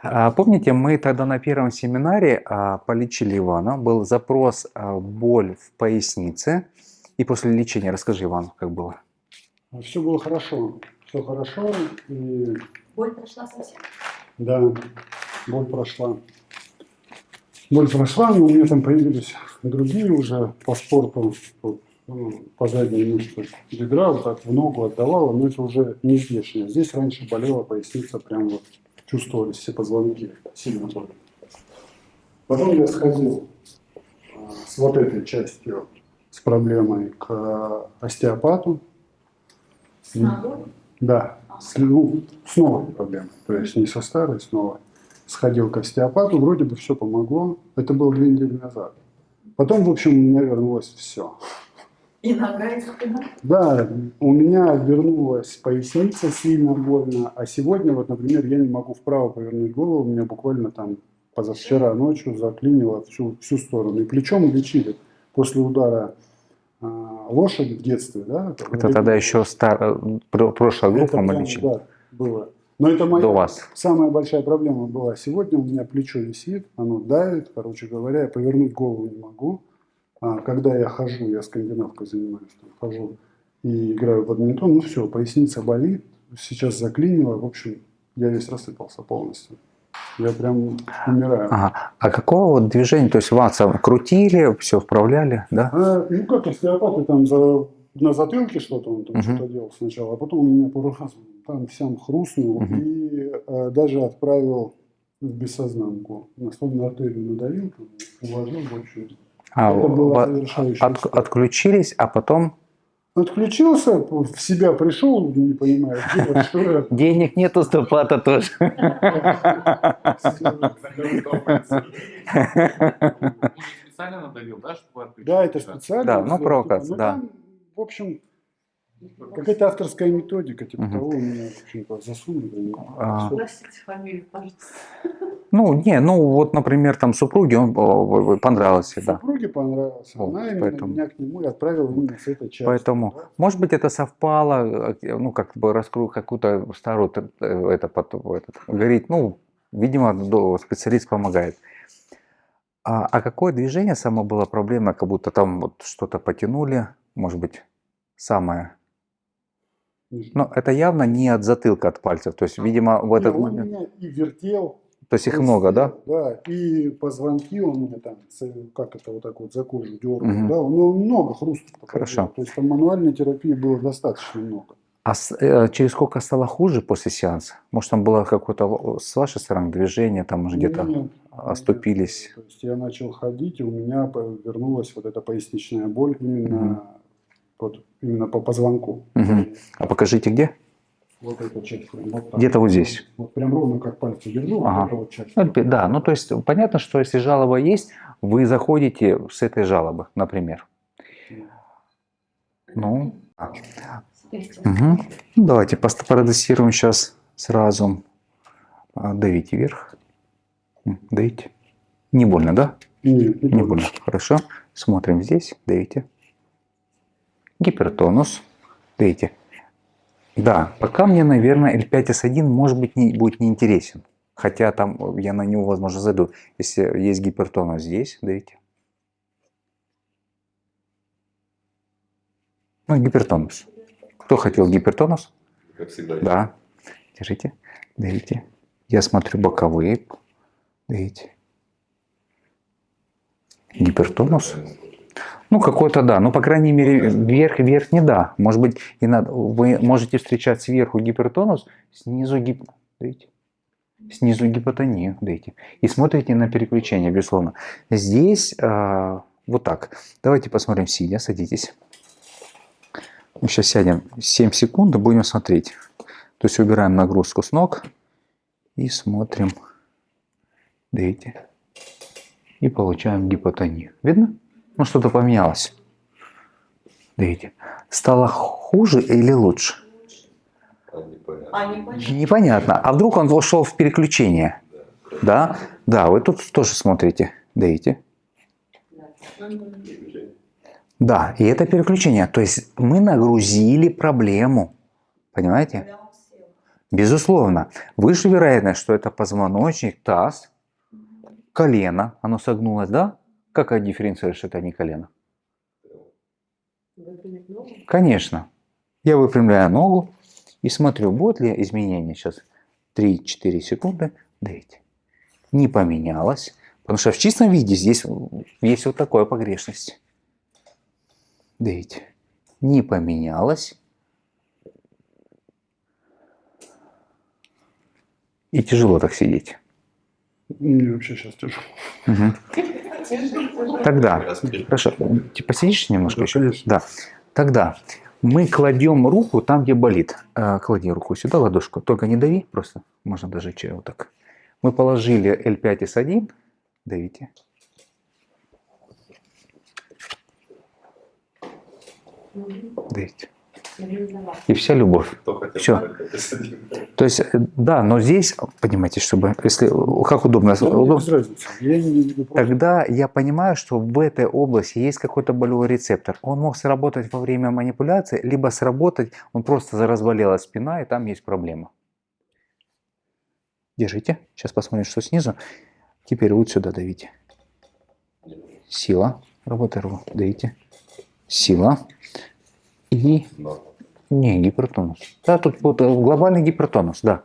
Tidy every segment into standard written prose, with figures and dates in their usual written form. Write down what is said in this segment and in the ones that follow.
Помните, мы тогда на первом семинаре полечили Ивана, был запрос боль в пояснице, и после лечения, расскажи, Иван, как было? Все было хорошо, все хорошо. И... Боль прошла совсем? Да, боль прошла. Боль прошла, но у меня там появились другие уже по спорту, по задней мышце бедра, вот так в ногу отдавала, но это уже не здешнее. Здесь раньше болела поясница, прям вот чувствовались все позвонки, сильно боль. Потом я сходил с вот этой частью, с проблемой к остеопату. С ногой? Да, с новой проблемой, то есть не со старой, с новой. Сходил к остеопату, вроде бы все помогло. Это было 2 недели назад. Потом, в общем, у меня вернулось все. И нога, и спина? Да, у меня вернулась поясница сильно больно, а сегодня, вот, например, я не могу вправо повернуть голову, у меня буквально там позавчера ночью заклинило всю сторону. И плечом лечили после удара лошади в детстве. Да, Это тогда еще прошлая группа мы лечили? Да, было. Но это моя До вас. самая большая проблема была. Сегодня у меня плечо висит, оно давит, короче говоря, я повернуть голову не могу. Когда я хожу, я скандинавкой занимаюсь, там, хожу и играю в бадминтон, ну все, поясница болит, сейчас заклинило, в общем, я весь рассыпался полностью. Я прям умираю. Ага. А какого вот движения, то есть вас крутили, все вправляли, да? Ну как остеопаты там на затылке что-то он там что-то делал сначала, а потом он меня пару раз там всем хрустнул и даже отправил в бессознанку. На сонную артерию надавил, там, уложил больше. Это была завершающая отключились, а потом... Отключился, в себя пришел, не понимаю, где, что это. Денег нет, уступата тоже. Специально надавил, да, чтобы отключить? Да, это специально. Да, ну провокация, ну, да. там, в общем, какая-то авторская методика, типа того, у меня почему-то засунули. Простите фамилию, пожалуйста. Ну, вот, например, там супруге он понравился, да. Супруге понравился, Вот, она именно поэтому... меня к нему и отправила именно с этой частью. Поэтому, да? может быть, это совпало, ну, как бы раскрою какую-то старую, говорит, ну, видимо, специалист помогает. А какое движение самое было проблемное, как будто там вот что-то потянули, может быть, самое... Но это явно не от затылка, от пальцев, то есть, видимо, в этот он момент... меня и вертел. То есть их много, да? Да, и позвонки он меня там, как это вот так вот за кожу дергал, да, ну, много хрустов. Хорошо. То есть там мануальной терапии было достаточно много. А через сколько стало хуже после сеанса? Может, там было какое-то с вашей стороны движение, там может, где-то оступились? То есть я начал ходить, и у меня вернулась вот эта поясничная боль именно, именно по позвонку. А покажите где? Вот эта часть. Вот где-то вот здесь. Вот прям ровно как пальцы держу, ага. Вот эта вот часть. Да, ну то есть понятно, что если жалоба есть, вы заходите с этой жалобы, например. Ну, угу. Давайте продозируем сейчас сразу. Давите вверх. Давите. Не больно, да? Нет, не больно. Хорошо. Смотрим здесь. Давите. Гипертонус. Давите. Да, пока мне, наверное, L5S1 может быть будет неинтересен. Хотя там я на него, возможно, зайду. Если есть гипертонус здесь, давите. Ну, гипертонус. Кто хотел гипертонус? Как всегда. Да. Держите. Давите. Я смотрю боковые. Давите. Гипертонус. Ну, какой-то да. Ну, по крайней мере, верх не да. Может быть, и надо, вы можете встречать сверху гипертонус, снизу снизу гипотонию. Дайте. И смотрите на переключение, безусловно. Здесь вот так. Давайте посмотрим сидя. Садитесь. Мы сейчас сядем 7 секунд и будем смотреть. То есть убираем нагрузку с ног и смотрим. Дайте. И получаем гипотонию. Видно? Ну, что-то поменялось. Видите? Стало хуже или лучше? Непонятно. А вдруг он вошел в переключение? Да? Да, вы тут тоже смотрите. Видите? Да, и это переключение. То есть мы нагрузили проблему. Понимаете? Безусловно. Выше вероятность, что это позвоночник, таз, колено. Оно согнулось, да? Как дифференцируешь, что это не колено? Конечно. Я выпрямляю ногу и смотрю, будет ли изменение. Сейчас 3-4 секунды. Давите. Не поменялось. Потому что в чистом виде здесь есть вот такая погрешность. Давите. Не поменялось. И тяжело так сидеть. Мне вообще сейчас тяжело. Угу. Тогда, хорошо, посидишь немножко Да, еще? конечно. Да. Тогда мы кладем руку там, где болит. Клади руку сюда, ладошку. Только не дави, просто можно даже вот так. Мы положили L5S1. Давите. Давите. И вся любовь. Все. То есть, да, но здесь, понимаете, чтобы, если, как удобно, Да, мне без разницы. Я не веду просто. тогда я понимаю, что в этой области есть какой-то болевой рецептор. Он мог сработать во время манипуляции, либо сработать, он просто разболелась спина, и там есть проблема. Держите. Сейчас посмотрим, что снизу. Теперь вот сюда давите. Сила. Работай, давите. Сила. И... Не, гипертонус. Да, тут вот глобальный гипертонус, да.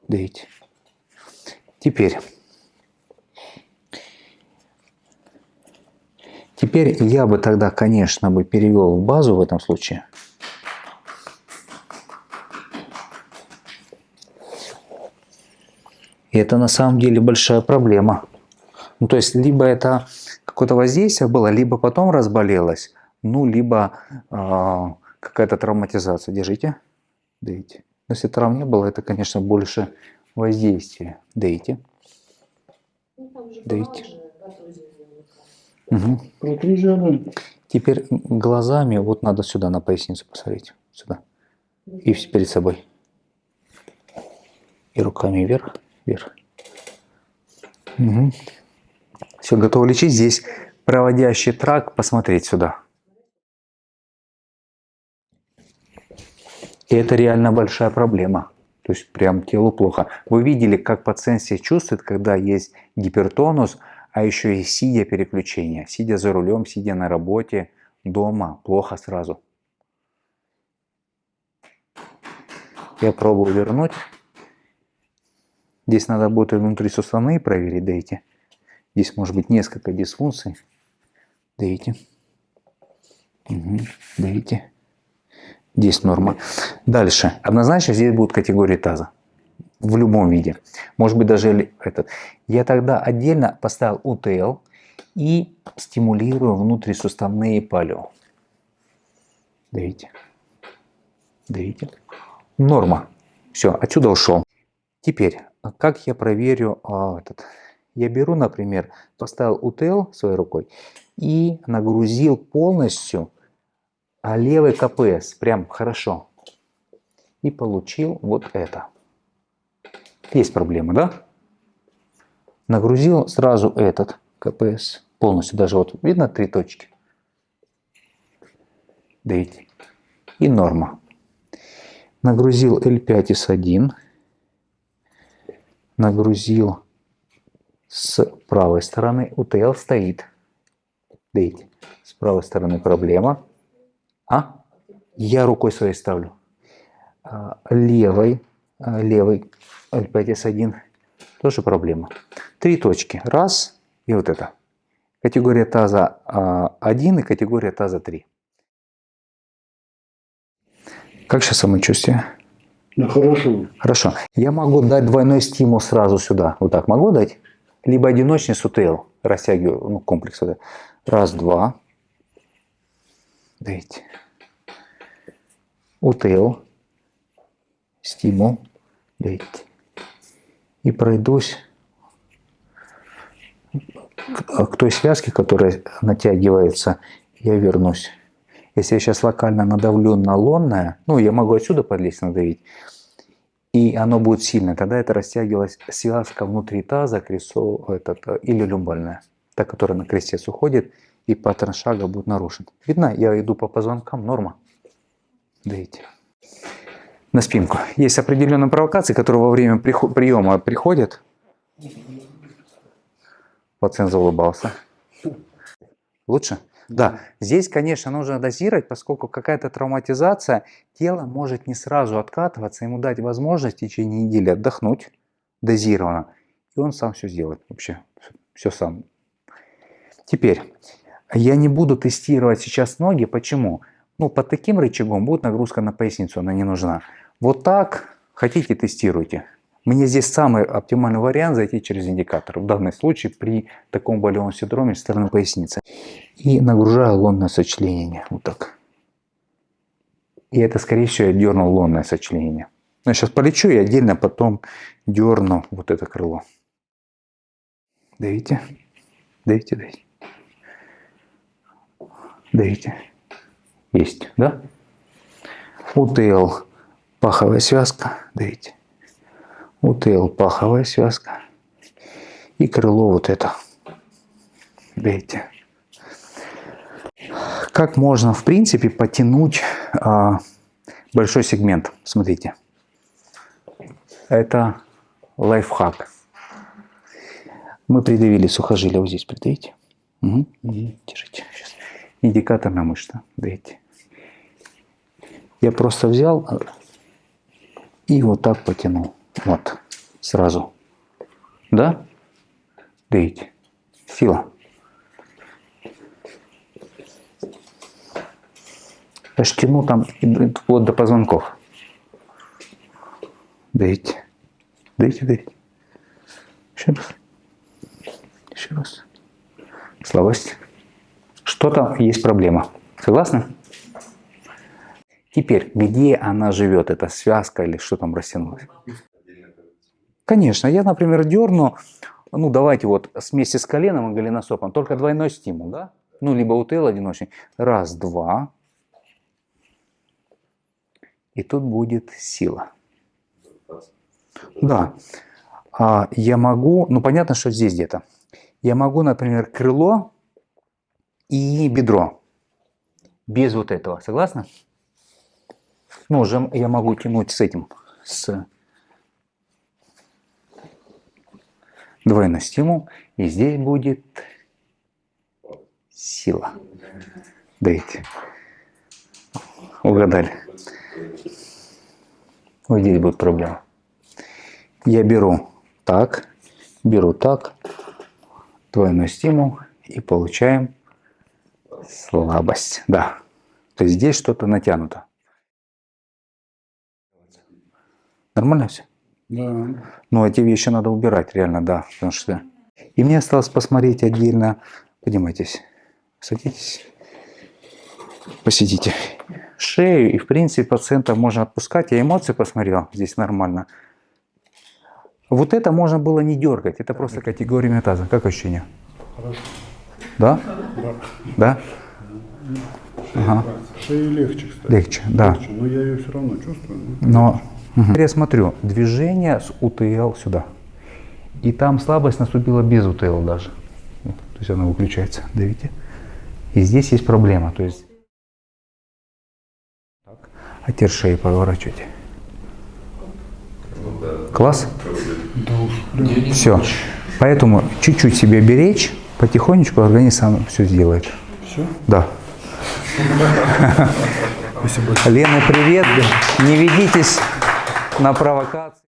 Давите. Теперь я бы тогда, конечно, бы перевел в базу в этом случае. И это на самом деле большая проблема. Ну, то есть, либо это какое-то воздействие было, либо потом разболелось, ну, либо какая-то травматизация. Держите. Давите. Но если травм не было, это, конечно, больше воздействие. Давите. Давите. Угу. Протрузия, да. Теперь глазами вот надо сюда, на поясницу посмотреть. Сюда. И перед собой. И руками вверх. Вверх. Угу. Все, готово лечить. Здесь проводящий тракт. Посмотреть сюда. И это реально большая проблема. То есть прям телу плохо. Вы видели, как пациент себя чувствует, когда есть гипертонус, а еще и сидя переключение. Сидя за рулем, сидя на работе, дома. Плохо сразу. Я пробую вернуть. Здесь надо будет и внутрисуставные проверить. Дайте. Здесь может быть несколько дисфункций. Дайте. Угу. Дайте. Здесь норма. Дальше. Однозначно здесь будут категории таза. В любом виде. Может быть даже этот. Я тогда отдельно поставил УТЛ и стимулирую внутрисуставные палео. Давите. Давите. Норма. Все, отсюда ушел. Теперь, как я проверю этот? Я беру, например, поставил УТЛ своей рукой и нагрузил полностью левый КПС. Прям хорошо. И получил вот это. Есть проблема, да? Нагрузил сразу этот КПС. Полностью. Даже вот видно 3 точки. Давите. И норма. Нагрузил L5S1. Нагрузил с правой стороны. УТЛ стоит. Давите. С правой стороны проблема. Я рукой своей ставлю. Левой L5S1 тоже проблема. 3 точки. Раз. И вот это. Категория таза 1 и категория таза 3. Как сейчас самочувствие? Да, хорошо. Хорошо. Я могу дать двойной стимул сразу сюда. Вот так могу дать? Либо одиночный с УТЛ. Растягиваю комплекс. Вот. Раз, два. Дайте. УТЛ. Стимул. Дайте. И пройдусь к той связке, которая натягивается, я вернусь. Если я сейчас локально надавлю на лонное, ну, я могу отсюда подлезть надавить, и оно будет сильно, тогда это растягивалась связка внутри таза, или люмбальная, та, которая на крестец уходит, и паттерн шага будет нарушен. Видно, я иду по позвонкам, норма. Давите. на спинку. Есть определенные провокации, которые во время приема приходят. Пациент заулыбался. Лучше? Да. Здесь, конечно, нужно дозировать, поскольку какая-то травматизация, тело может не сразу откатываться, ему дать возможность в течение недели отдохнуть дозированно, и он сам все сделает. Вообще, все сам. Теперь, я не буду тестировать сейчас ноги. Почему? Ну, под таким рычагом будет нагрузка на поясницу, она не нужна. Вот так, хотите, тестируйте. Мне здесь самый оптимальный вариант зайти через индикатор. В данном случае при таком болевом синдроме стороны поясницы. И нагружаю лонное сочленение. Вот так. И это, скорее всего, я дернул лонное сочленение. Но я сейчас полечу и отдельно потом дерну вот это крыло. Давите. Давите, давите. Давите. Есть, да? УТЛ. Паховая связка. Давите. УТЛ. Паховая связка. И крыло вот это. Давите. Как можно, в принципе, потянуть большой сегмент? Смотрите. Это лайфхак. Мы придавили сухожилие. Вот здесь придавите. Угу. Держите. Сейчас. Индикаторная мышца. Давите. Я просто взял и вот так потянул. Вот. Сразу. Да? Давите. Сила. Аж тяну там вплоть до позвонков. Давите. Давите, давите. Еще раз. Еще раз. Слабость. Что-то есть проблема. Согласны? Теперь, где она живет, эта связка или что там растянулось? Конечно, я, например, дерну, ну давайте вот вместе с коленом и голеностопом, только двойной стимул, да? Ну, либо УТЛ одиночный. Раз, два. И тут будет сила. Да. Я могу, ну понятно, что здесь где-то. Я могу, например, крыло и бедро. Без вот этого. Согласны? Ну, уже я могу тянуть с этим. С двойной стимул. И здесь будет сила. Дайте. Угадали. Вот здесь будет проблема. Я беру так, двойной стимул и получаем слабость. Да. То есть здесь что-то натянуто. Нормально все? Да. Ну, эти вещи надо убирать, реально, да. Потому что... И мне осталось посмотреть отдельно. Поднимайтесь. Садитесь. Посидите. Шею. И, в принципе, пациента можно отпускать. Я эмоции посмотрел. Здесь нормально. Вот это можно было не дергать. Это просто категория метаза. Как ощущение? Хорошо. Да? Да. Да? Ага. Шеи легче, кстати. Легче, да. Легче, но я ее все равно чувствую. Но я смотрю, движение с УТЛ сюда. И там слабость наступила без УТЛ даже. То есть она выключается. Давите. И здесь есть проблема. То есть... Так. А теперь шею поворачивайте. Класс? Все. Поэтому чуть-чуть себя беречь, потихонечку организм сам все сделает. Все? Да. Спасибо. Лена, привет. Не ведитесь на провокацию.